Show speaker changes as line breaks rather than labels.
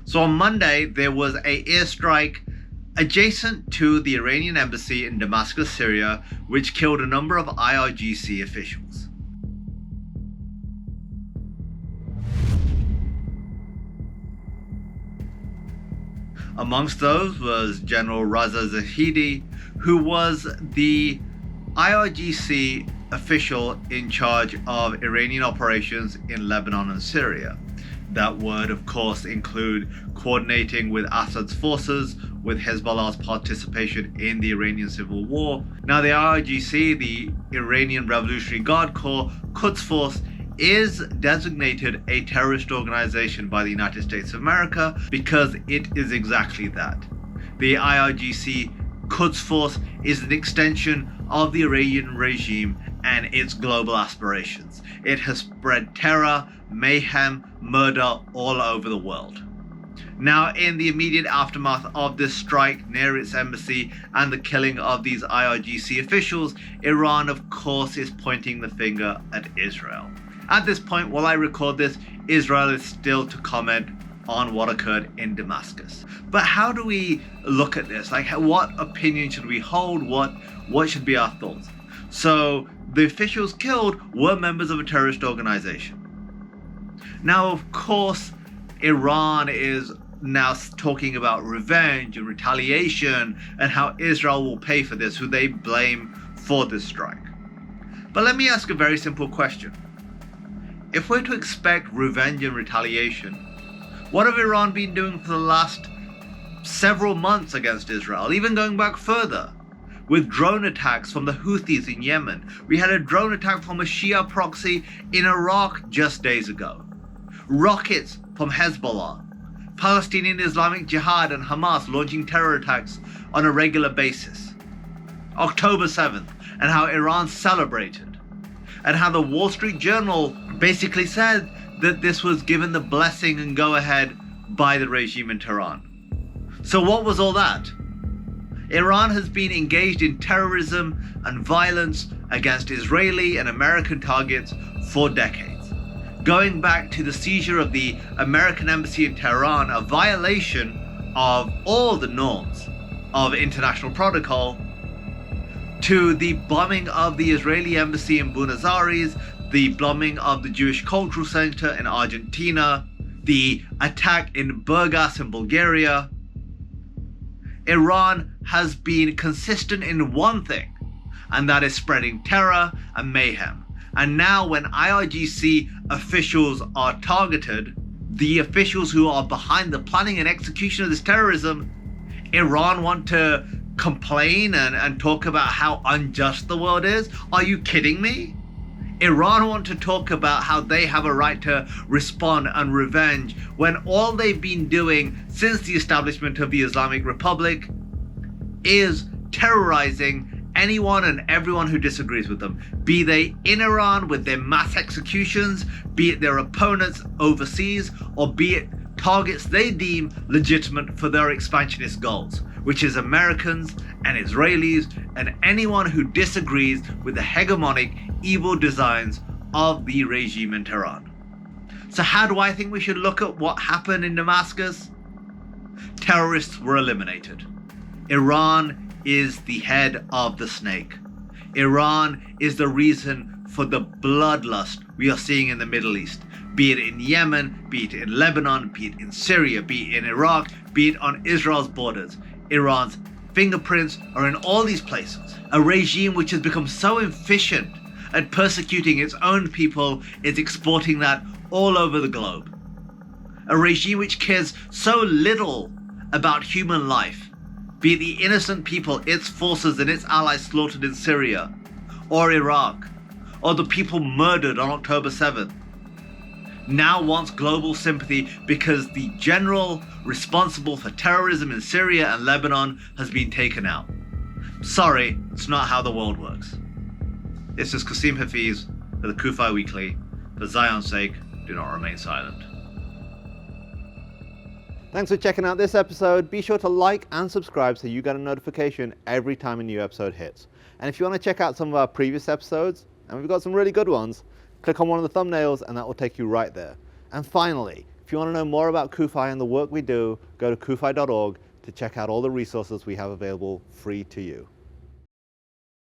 So on Monday, there was an airstrike adjacent to the Iranian embassy in Damascus, Syria, which killed a number of IRGC officials. Amongst those was General Raza Zahidi, who was the IRGC official in charge of Iranian operations in Lebanon and Syria. That would, of course, include coordinating with Assad's forces, with Hezbollah's participation in the Iranian civil war. Now, the IRGC, the Iranian Revolutionary Guard Corps, Quds Force, is designated a terrorist organization by the United States of America because it is exactly that. The IRGC Quds Force is an extension of the Iranian regime and its global aspirations. It has spread terror, mayhem, murder all over the world. Now, in the immediate aftermath of this strike near its embassy and the killing of these IRGC officials, Iran, of course, is pointing the finger at Israel. At this point, while I record this, Israel is still to comment on what occurred in Damascus. But how do we look at this? Like, what opinion should we hold? What should be our thoughts? So, the officials killed were members of a terrorist organization. Now, of course, Iran is now talking about revenge and retaliation and how Israel will pay for this, who they blame for this strike. But let me ask a very simple question. If we're to expect revenge and retaliation, what have Iran been doing for the last several months against Israel, even going back further? With drone attacks from the Houthis in Yemen. We had a drone attack from a Shia proxy in Iraq just days ago. Rockets from Hezbollah. Palestinian Islamic Jihad and Hamas launching terror attacks on a regular basis. October 7th, and how Iran celebrated. And how the Wall Street Journal basically said that this was given the blessing and go-ahead by the regime in Tehran. So what was all that? Iran has been engaged in terrorism and violence against Israeli and American targets for decades. Going back to the seizure of the American embassy in Tehran, a violation of all the norms of international protocol, to the bombing of the Israeli embassy in Buenos Aires, the bombing of the Jewish Cultural Center in Argentina, the attack in Burgas in Bulgaria. Iran has been consistent in one thing, and that is spreading terror and mayhem. And now when IRGC officials are targeted, the officials who are behind the planning and execution of this terrorism, Iran want to complain and talk about how unjust the world is? Are you kidding me? Iran want to talk about how they have a right to respond and revenge when all they've been doing since the establishment of the Islamic Republic is terrorizing anyone and everyone who disagrees with them, be they in Iran with their mass executions, be it their opponents overseas, or be it targets they deem legitimate for their expansionist goals, which is Americans and Israelis and anyone who disagrees with the hegemonic evil designs of the regime in Tehran. So how do I think we should look at what happened in Damascus? Terrorists were eliminated. Iran is the head of the snake. Iran is the reason for the bloodlust we are seeing in the Middle East, be it in Yemen, be it in Lebanon, be it in Syria, be it in Iraq, be it on Israel's borders. Iran's fingerprints are in all these places. A regime which has become so efficient at persecuting its own people is exporting that all over the globe. A regime which cares so little about human life, be it the innocent people its forces and its allies slaughtered in Syria, or Iraq, or the people murdered on October 7th, now wants global sympathy because the general responsible for terrorism in Syria and Lebanon has been taken out. Sorry, it's not how the world works. This is Kasim Hafeez for the CUFI Weekly. For Zion's sake, do not remain silent.
Thanks for checking out this episode. Be sure to like and subscribe so you get a notification every time a new episode hits. And if you want to check out some of our previous episodes, and we've got some really good ones, click on one of the thumbnails and that will take you right there. And finally, If you want to know more about CUFI and the work we do, go to cufi.org to check out all the resources we have available free to you.